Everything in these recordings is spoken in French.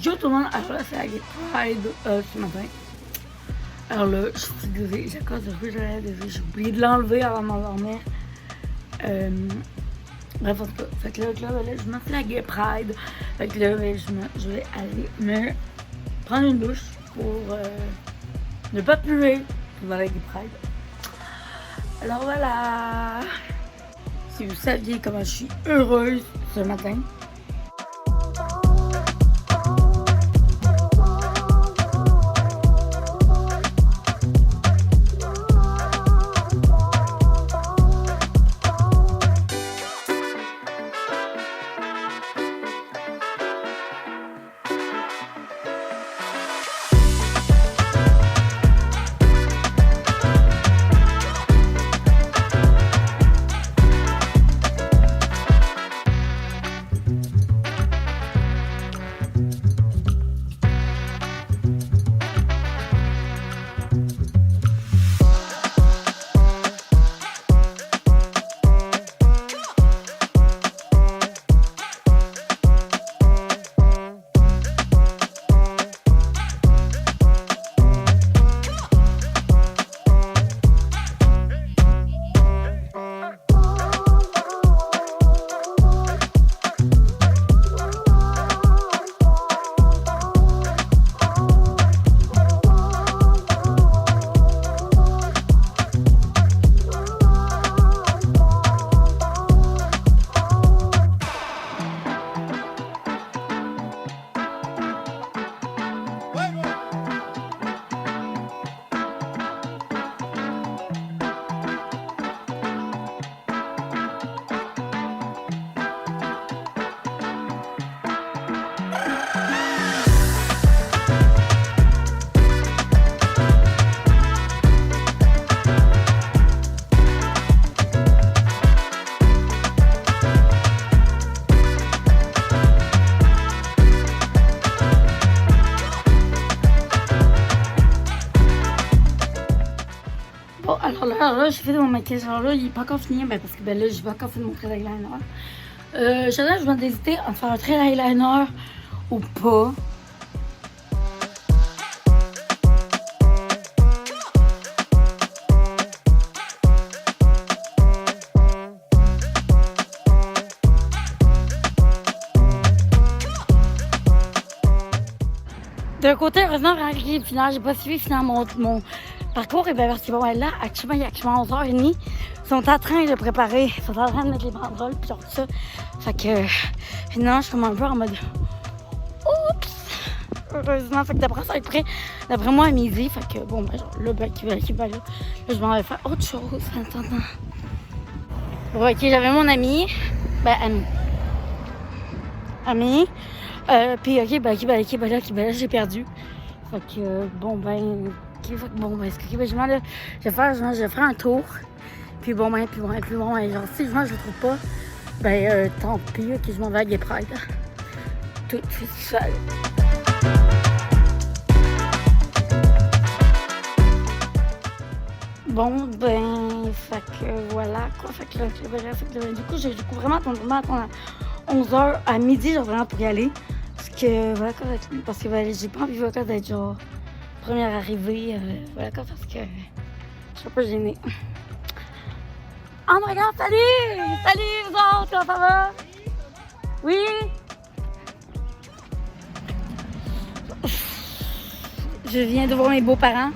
Yo tout le monde, alors là c'est la Gay Pride ce matin. Alors là, je suis désolée, j'ai cassé le rouge à lèvres, j'ai oublié de l'enlever avant de m'endormir. Bref, en tout cas, fait que là, je m'en fais la Gay Pride. Fait que là, je vais aller me prendre une douche pour ne pas puer pendant la Gay Pride. Alors voilà! Si vous saviez comment je suis heureuse ce matin. Bon, alors là, j'ai fait mon maquillage. Alors là, il n'est pas encore fini, parce que là, j'ai pas encore fait mon trait d'eyeliner. Je vais hésiter à faire un trait d'eyeliner ou pas. D'un côté, heureusement, le final, j'ai pas suivi finalement mon parcours. Et bien, parce que bon, là, actuellement, il y a actuellement 11h30. Ils sont en train de préparer, ils sont en train de mettre les banderoles, puis tout ça. Fait que, finalement, je suis comme un peu en mode oups! Heureusement, fait que d'après ça va être prêt, d'après moi, à midi. Fait que, bon, ben, genre, là, là, je m'en vais faire autre chose en attendant. Bon, ok, j'avais mon ami, ami. Puis ok, là, j'ai perdu. Fait que, excusez-moi, là, je vais faire un tour. Puis bon, genre, si je le trouve pas, tant pis, ok, je m'en vais à Gay Pride. Toute seule. Bon, fait que voilà, quoi. Fait que du coup, j'ai vraiment attendu à 11h à midi, genre vraiment pour y aller. Parce que, voilà, quoi, j'ai pas envie d'être genre première arrivée, voilà, quoi, parce que je suis un peu gênée. Oh my god, salut! Salut, vous autres, comment ça va? Oui? Je viens de voir mes beaux-parents,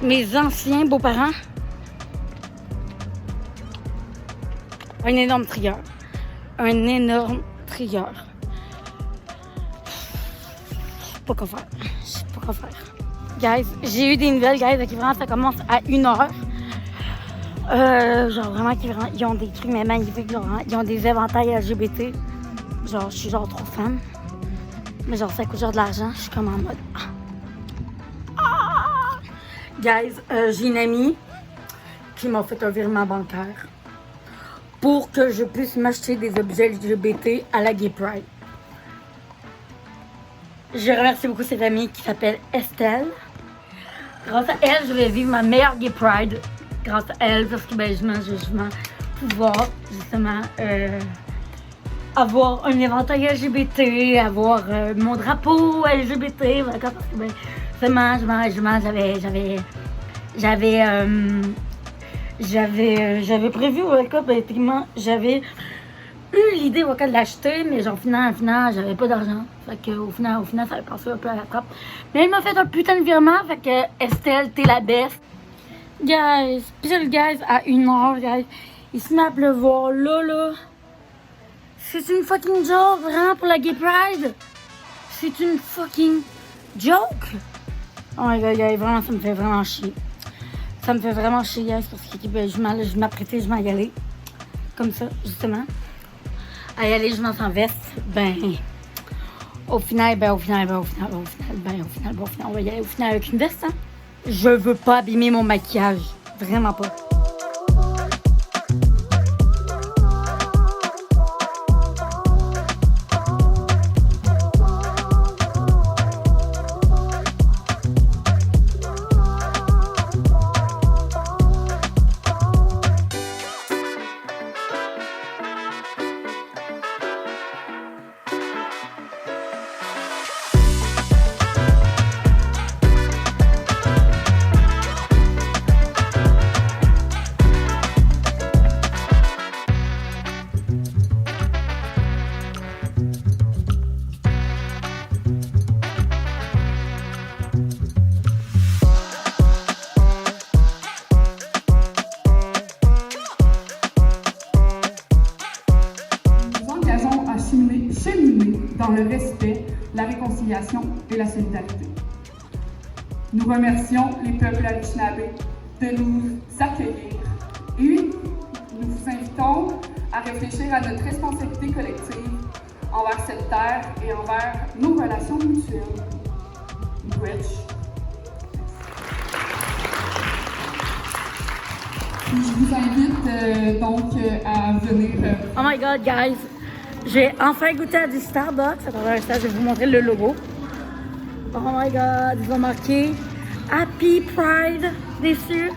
mes anciens beaux-parents. Un énorme trieur. Un énorme trieur. Je sais pas quoi faire. Guys, j'ai eu des nouvelles, guys, qui vraiment ça commence à 1h. Genre vraiment, ils ont des trucs mais magnifiques, genre, ils ont des éventails LGBT. Genre, je suis genre trop fan. Mais genre, ça coûte genre de l'argent, je suis comme en mode... Guys, j'ai une amie qui m'a fait un virement bancaire pour que je puisse m'acheter des objets LGBT à la Gay Pride. Je remercie beaucoup cette amie qui s'appelle Estelle. Grâce à elle, je vais vivre ma meilleure Gay Pride. Grâce à elle, parce que je vais pouvoir justement avoir un éventail LGBT, avoir mon drapeau LGBT, voilà, parce que ben, vraiment, j'avais prévu, voilà, ben, effectivement, j'avais eu l'idée de l'acheter, mais genre, au final, j'avais pas d'argent. Fait que, au final, ça avait passé un peu à la trappe. Mais elle m'a fait un putain de virement, fait que, Estelle, t'es la best. Guys, pile, guys, à 1h, guys, il se met à pleuvoir, là. C'est une fucking joke, vraiment, pour la Gay Pride. C'est une fucking joke. Oh my god, guys, vraiment, ça me fait vraiment chier. Ça me fait vraiment chier, guys, parce que ben, je m'apprêtais, je m'en y aller. Comme ça, justement. À y aller, je m'en sans veste. Ben, au final, on va y aller au final avec une veste, hein. Je veux pas abîmer mon maquillage. Vraiment pas. cheminer dans le respect, la réconciliation et la solidarité. Nous remercions les peuples anishinabés de nous accueillir et nous vous invitons à réfléchir à notre responsabilité collective envers cette terre et envers nos relations mutuelles. Bridge. Je vous invite donc à venir. Oh my god, guys! J'ai enfin goûté à du Starbucks. Attendez, je vais vous montrer le logo. Oh my god, ils ont marqué Happy Pride dessus.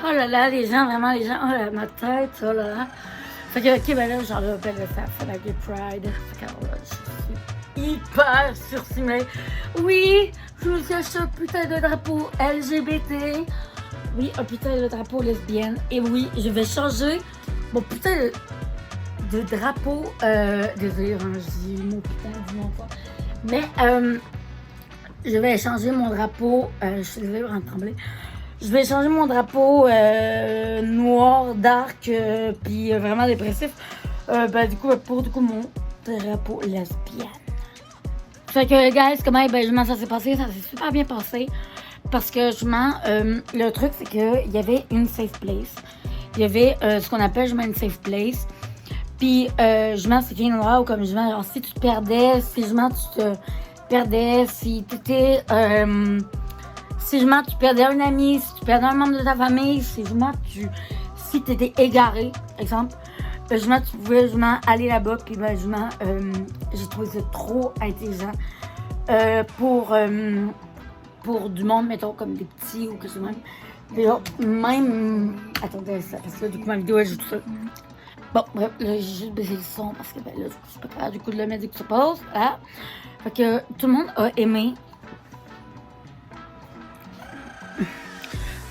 Oh là là, les gens, vraiment, les gens, oh là, ma tête, oh là là. Fait que, ok, ben là, j'en rappelle ça, fait la Gay Pride. Fait que, alors là, je suis hyper surstimulée. Oui, je me suis acheté un putain de drapeau LGBT. Oui, un putain de drapeau lesbienne. Et oui, je vais changer mon putain de drapeau. Désolé, hein, je dis mon putain, dis-moi pas. Mais, je vais changer mon drapeau. Je suis désolée, en trembler. Je vais changer mon drapeau noir, dark, puis vraiment dépressif. Du coup, pour mon drapeau lesbienne. Fait que, guys, comment ça s'est passé? Ça s'est super bien passé. Parce que, justement, le truc, c'est qu'il y avait une safe place. Il y avait ce qu'on appelle, justement, une safe place. Puis, justement, c'était un endroit où, comme, justement, alors, si tu te perdais, si, justement, tu te perdais, si t'étais... si justement tu perdais un ami, si tu perdais un membre de ta famille, si justement si tu étais égaré, par exemple, justement tu pouvais justement aller là-bas, puis ben, justement j'ai trouvé ça trop intelligent pour du monde, mettons, comme des petits ou que ce même. Déjà, même. Attendez, ça, parce que là, du coup, ma vidéo, elle joue tout ça. Bon, bref, là, j'ai juste baissé le son parce que ben, là, je suis pas capable du coup de le mettre dès que ça passe. Voilà. Fait que tout le monde a aimé.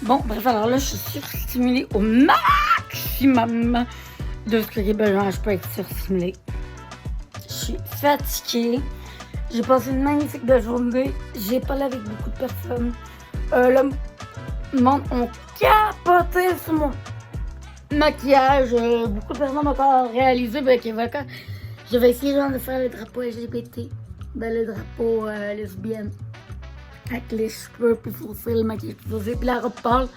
Bon, bref, alors là, je suis surstimulée au maximum de ce que je peux être surstimulée. Je suis fatiguée. J'ai passé une magnifique belle journée. J'ai parlé avec beaucoup de personnes. Le monde ont capoté sur mon maquillage. Beaucoup de personnes ont encore réalisé que je vais essayer genre, de faire le drapeau LGBT. Ben, le drapeau lesbienne. Avec les cheveux plus foncés, le maquillage plus foncé, puis la robe pâle.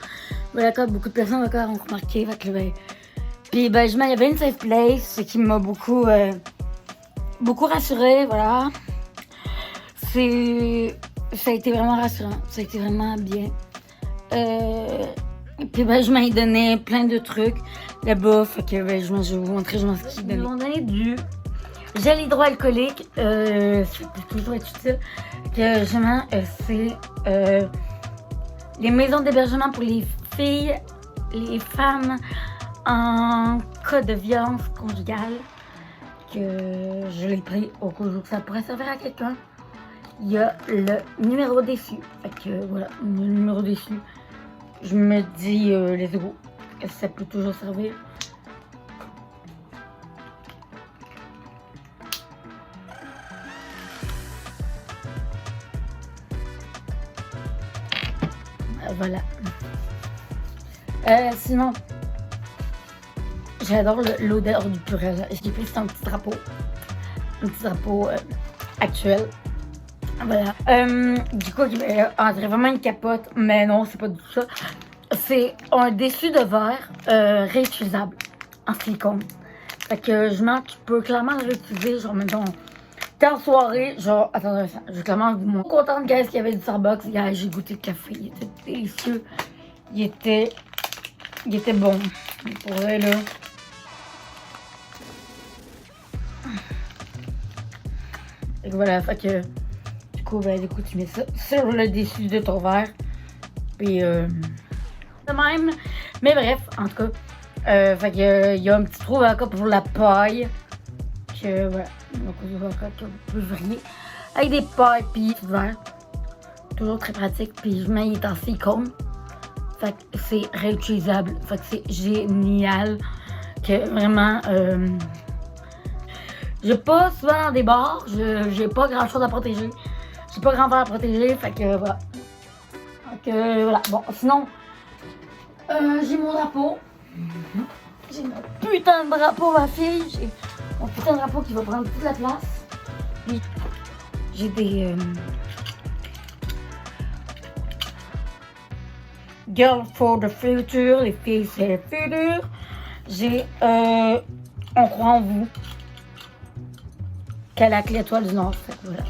Voilà, beaucoup de personnes encore ont remarqué. Puis, ben, il y avait une safe place, ce qui m'a beaucoup rassurée, voilà. Ça a été vraiment rassurant, ça a été vraiment bien. Puis, ben, je m'ai donné plein de trucs là-bas, fait que, ben, je vais vous montrer, ce qu'ils m'ont donné du gel hydroalcoolique, c'est toujours utile. Que justement, c'est les maisons d'hébergement pour les filles, les femmes en cas de violence conjugale, que je l'ai pris au cas où ça pourrait servir à quelqu'un. Il y a le numéro déçu. Fait que voilà, le numéro déçu. Je me dis, let's go, ça peut toujours servir. Voilà. Sinon, j'adore l'odeur du purel. J'ai pris un petit drapeau. Un petit drapeau actuel. Voilà. Du coup, on dirait vraiment une capote, mais non, c'est pas du tout ça. C'est un dessus de verre réutilisable en silicone. Fait que tu peux clairement le réutiliser, genre, mettons, t'es en soirée, genre, attendez, je vais clairement vous montrer. Contente, guys, qu'il y avait du Starbucks. Hier, j'ai goûté le café, il était délicieux. Il était bon. Pour vrai, là. Et voilà, fait que, du coup, tu mets ça sur le dessus de ton verre. Puis, de même. Mais bref, en tout cas, fait que, il y a un petit trou encore pour la paille. Que, voilà. Donc, que vous pouvez varier avec des pailles puis du verre. Toujours très pratique. Puis, je mets, il est en silicone. Fait que c'est réutilisable. Fait que c'est génial. Que vraiment, j'ai pas souvent dans des bars. J'ai pas grand chose à protéger. J'ai pas grand verre à protéger. Fait que voilà. Fait que voilà. Bon, sinon, j'ai mon drapeau. J'ai mon putain de drapeau, ma fille. J'ai mon putain de drapeau qui va prendre toute la place. Puis, j'ai des Girl for the Future, les filles c'est le futur. J'ai On croit en vous. Calac l'étoile du Nord. Fait que voilà.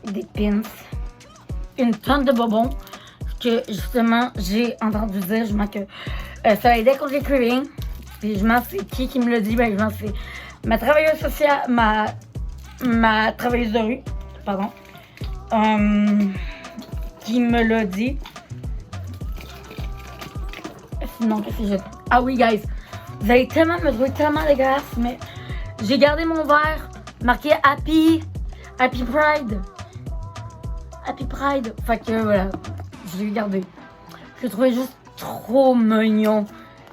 Des pins. Une tonne de bonbons. Que justement j'ai entendu dire justement que ça aidait contre les cravings. Puis je m'en sais qui me l'a dit. Ben je m'en sais ma travailleuse sociale, ma travailleuse de rue, pardon, qui me l'a dit. Sinon qu'est-ce que j'ai... Ah oui guys, vous allez tellement me trouver tellement dégueulasse, mais j'ai gardé mon verre marqué Happy Pride. Happy Pride. Fait que voilà, je l'ai gardé. Je le trouvais juste trop mignon.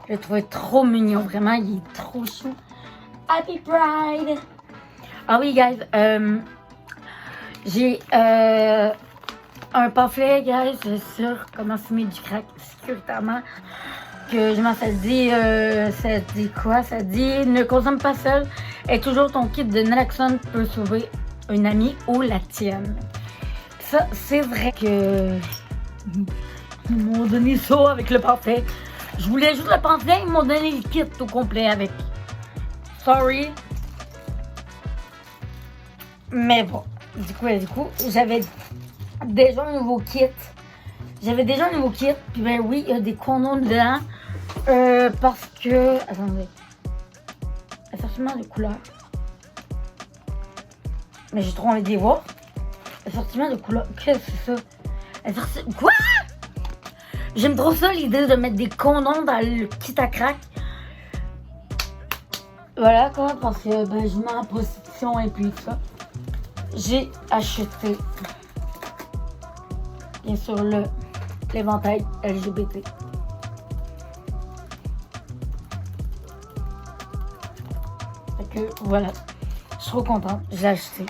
Je le trouvais trop mignon, vraiment, il est trop chou. Happy Pride. Ah oui, guys, j'ai un pamphlet, guys, sur comment fumer du crack sécuritairement. Que je m'en ça dit quoi? Ça dit ne consomme pas seul et toujours ton kit de naloxone peut sauver un ami ou la tienne. Ça, c'est vrai que ils m'ont donné ça avec le pamphlet. Je voulais juste le pamphlet, ils m'ont donné le kit au complet avec. Sorry. Mais bon, du coup, j'avais déjà un nouveau kit. Puis ben oui, il y a des condoms dedans. Parce que... Attendez. Assortiment de couleurs. Mais j'ai trop envie de les voir. Assortiment de couleurs. Qu'est-ce que c'est ça? Quoi? J'aime trop ça, l'idée de mettre des condoms dans le kit à crack. Voilà quoi, parce que ben, je mets en prostitution et puis tout ça. J'ai acheté, bien sûr, l'éventail LGBT. Fait que voilà, je suis trop contente, j'ai acheté.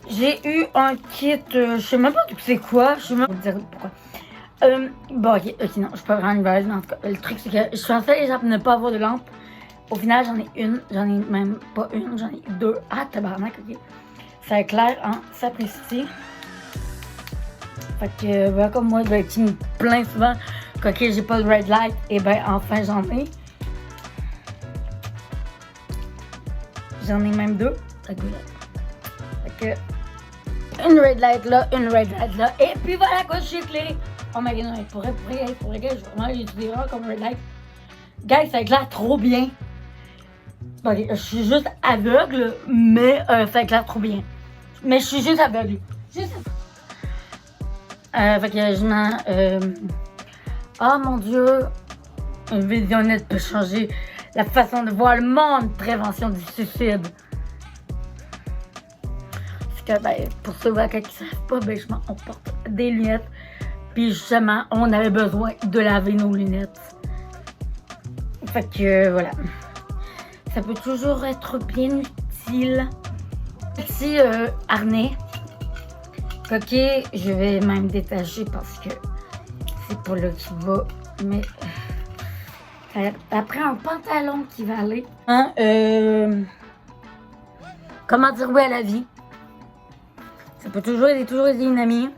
J'ai eu un kit, je sais même pas c'est quoi, je sais même pas dire pourquoi. Bon, ok, non, je suis pas vraiment une valise, mais en tout cas, le truc c'est que je suis censée déjà ne pas avoir de lampe. Au final, j'en ai une, j'en ai même pas une, j'en ai deux. Ah, tabarnak, ok. Ça éclaire en sapristi. Fait que, voilà, comme moi, qui me plaint souvent que, ok, j'ai pas de red light, et ben, enfin, j'en ai. J'en ai même deux. Fait que, une red light là, une red light là, et puis voilà, quoi, je suis éclairée. Oh my god, pour vrai, je vais vraiment l'utiliser comme red light. Guys, ça éclaire trop bien. Okay, je suis juste aveugle, mais ça éclaire trop bien. Mais je suis juste aveugle. Fait que je m'en... oh mon dieu. Une visionnette peut changer la façon de voir le monde. Prévention du suicide. Que, ben, pour ceux qui ne savent pas, ben, on porte des lunettes. Puis justement, on avait besoin de laver nos lunettes. Fait que voilà. Ça peut toujours être bien utile. Petit harnais. Ok, je vais même détacher parce que c'est pas là qu'il va. Mais après un pantalon qui va aller. Hein, comment dire oui à la vie? Ça peut toujours aider un ami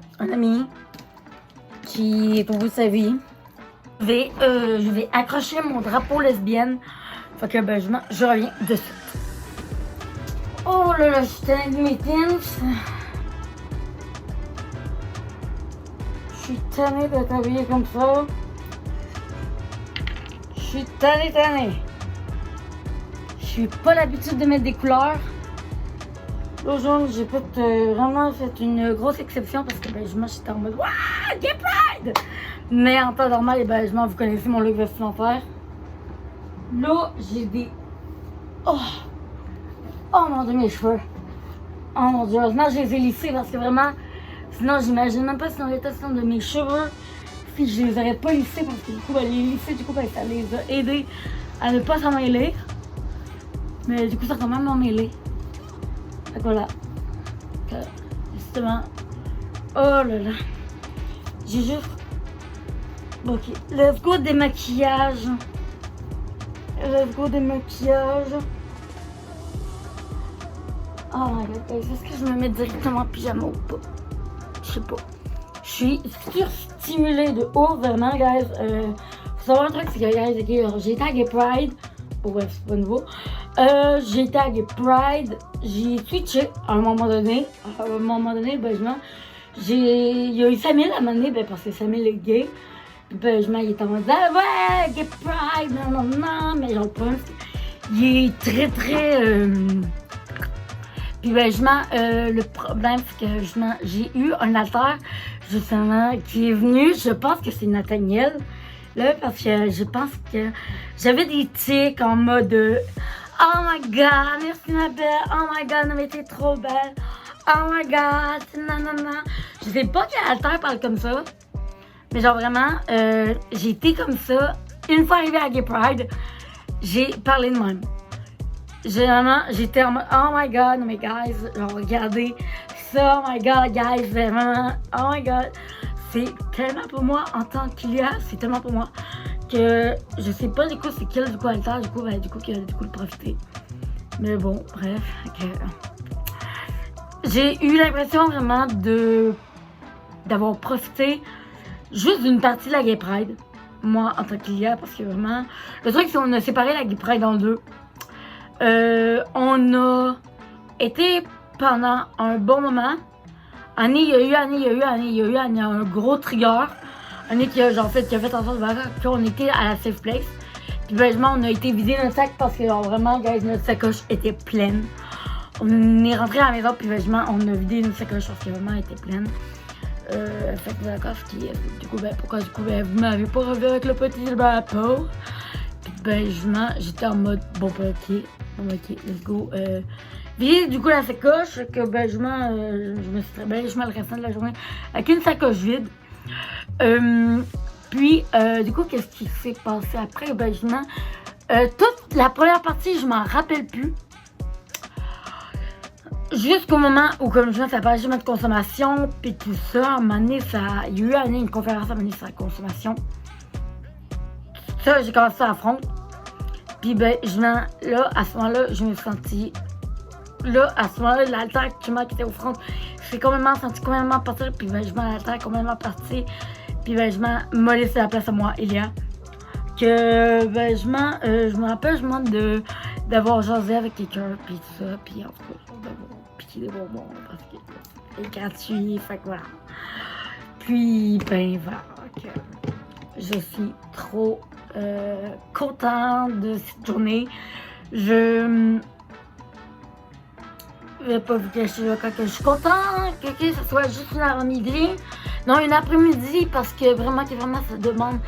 qui est au bout de sa vie. Je vais accrocher mon drapeau lesbienne. Fait que ben, je reviens de suite. Oh là là, je suis tannée de mes pins. Je suis tannée d'être habillée comme ça. Je suis tannée. Je suis pas l'habitude de mettre des couleurs. Aujourd'hui, j'ai vraiment fait une grosse exception parce que ben, j'étais en mode Wouah, Gay Pride! Mais en temps normal, ben, vous connaissez mon look vestimentaire. Là, j'ai des. Oh mon dieu, mes cheveux. Oh mon dieu, heureusement, je les ai lissés parce que vraiment, sinon, j'imagine même pas si on était de mes cheveux. Si je les aurais pas lissés parce que du coup, ben, les lisser, du coup, ben, ça les a aidés à ne pas s'en mêler. Mais du coup, ça a quand même emmêlé. Fait que voilà. Justement. Oh là là. J'ai juste. Ok. Let's go des maquillages. Oh my god. Est-ce que je me mets directement en pyjama ou pas? Je sais pas. Je suis surstimulée de haut, vraiment, guys. Faut savoir un truc, c'est que, guys, j'ai été à Gay Pride. Oh, bref, c'est pas nouveau. J'ai été à Gay Pride. J'ai switché à un moment donné. Ben, il y a eu Samuel à un moment donné, ben, parce que Samuel est gay. Puis, ben, il était en mode ouais, Gay Pride, non. Mais genre, le problème, il est très. Puis, ben, le problème, c'est que j'ai eu un alter, justement, qui est venu. Je pense que c'est Nathaniel. Là, parce que je pense que j'avais des tics en mode oh my god, merci ma belle, oh my god, non mais t'es trop belle, oh my god, nanana. Je sais pas quel alter parle comme ça, mais genre vraiment, j'ai été comme ça. Une fois arrivée à Gay Pride, j'ai parlé de même. J'étais en mode oh my god, non mais guys, genre regardez ça, oh my god, guys, vraiment, oh my god. C'est tellement pour moi, en tant qu'Ilia, c'est tellement pour moi que je sais pas du coup c'est quel du coup alter, du coup le profiter. Mais bon, bref, j'ai eu l'impression vraiment d'avoir profité juste d'une partie de la Gay Pride, moi en tant qu'Ilia, parce que vraiment, le truc c'est qu'on a séparé la Gay Pride en deux. On a été pendant un bon moment. Il y a eu un gros trigger. Qui a fait en sorte qu'on était à la safe place. Puis vraiment, on a été vider notre sac parce que genre, vraiment, guys, notre sacoche était pleine. On est rentré à la maison, puis vraiment, on a vidé notre sacoche parce que vraiment, elle était pleine. Fait que d'accord, du coup, pourquoi du coup, vous m'avez pas revu avec le petit drapeau? Puis j'étais en mode, bon, ok, let's go. Puis du coup la sacoche, que je me suis très bien le restant de la journée avec une sacoche vide. Puis du coup qu'est-ce qui s'est passé après? Toute la première partie je m'en rappelle plus. Jusqu'au moment où comme je ça parlait de consommation puis tout ça, à un moment donné, il y a eu une conférence à un moment donné sur la consommation. Ça j'ai commencé à front. Puis là à ce moment-là je me suis sentie. Là, à ce moment-là, l'alter qui était au front, j'ai senti complètement partir, puis l'alter complètement parti, puis m'a laissé la place à moi, Elia. Que je me rappelle, d'avoir jasé avec quelqu'un, puis tout ça, puis en tout cas, d'avoir piqué des bonbons, parce que c'est gratuit, fait que voilà. Puis, voilà, que je suis trop contente de cette journée. Je vais pas vous cacher quand je suis contente que ce soit juste une avant-midi. Non, une après-midi parce que vraiment ça demande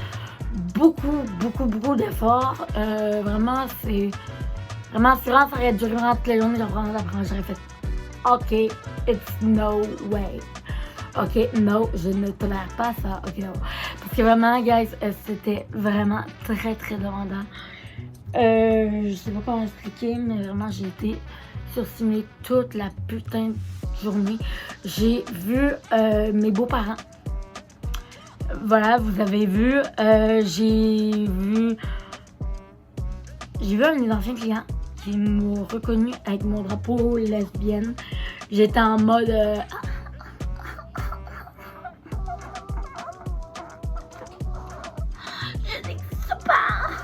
beaucoup d'efforts. Vraiment, ça aurait duré vraiment toute la journée. J'aurais fait OK, it's no way. OK, no, je ne tolère pas ça. OK, no. Parce que vraiment, guys, c'était vraiment très demandant. Je sais pas comment expliquer, mais vraiment, j'ai été surstimulée toute la putain de journée. J'ai vu mes beaux-parents. Voilà, vous avez vu. J'ai vu un de mes anciens clients qui m'a reconnu avec mon drapeau lesbienne. J'étais en mode j'étais super.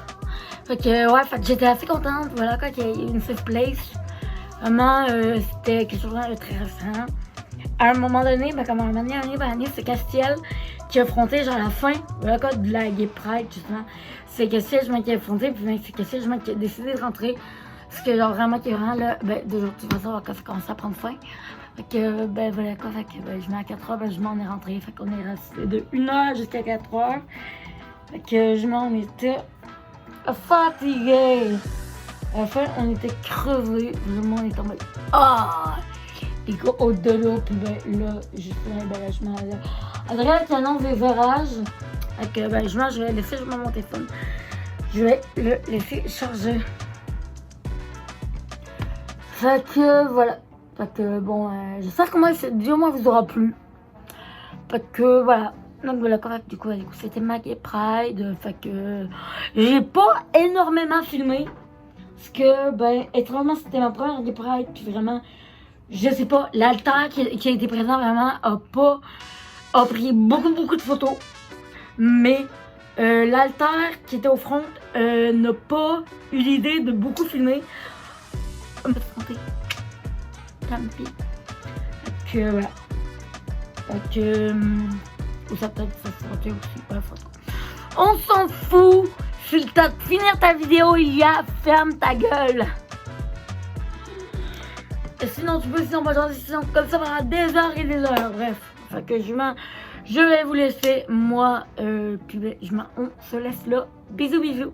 Fait que j'étais assez contente. Voilà, quand il y a eu une safe place. Vraiment, c'était quelque chose de très récent. À un moment donné, comme un moment donné, c'est Castiel qui a affronté genre la fin de la Gay Pride, justement. C'est Castiel qui a affronté, puis c'est Castiel qui a décidé de rentrer. Parce que genre vraiment qui est vraiment là, d'aujourd'hui, de toute façon, quand ça commence à prendre fin. Fait que voilà quoi, je mets à 4h, je m'en ai rentré. Fait qu'on est resté de 1h jusqu'à 4h. Fait que je m'en étais fatiguée. À la fin, on était crevés. Vraiment, on était en mode et au-delà, puis là, juste l'embellagement là. Adrien qui annonce des orages. Fait que je vais laisser mon téléphone. Je vais le laisser charger. Fait que voilà. Fait que bon, j'espère que moi cette vidéo vous aura plu. Fait que voilà. Donc voilà, correct. Du coup, c'était ma Gay Pride. Fait que j'ai pas énormément filmé. Parce que, étrangement, c'était ma première Gay Pride. Puis vraiment, je sais pas, l'altar qui a été présent vraiment a pris beaucoup de photos. Mais l'altar qui était au front n'a pas eu l'idée de beaucoup filmer. On peut se compter. Tant pis. Fait que voilà. Fait que. Ou ça peut-être ça se aussi pas la photo. On s'en fout! Si le temps de finir ta vidéo, ferme ta gueule! Et sinon, tu peux sinon pas sinon comme ça pendant des heures et des heures. Bref. Fait que je vais vous laisser. Moi, puis on se laisse là. Bisous.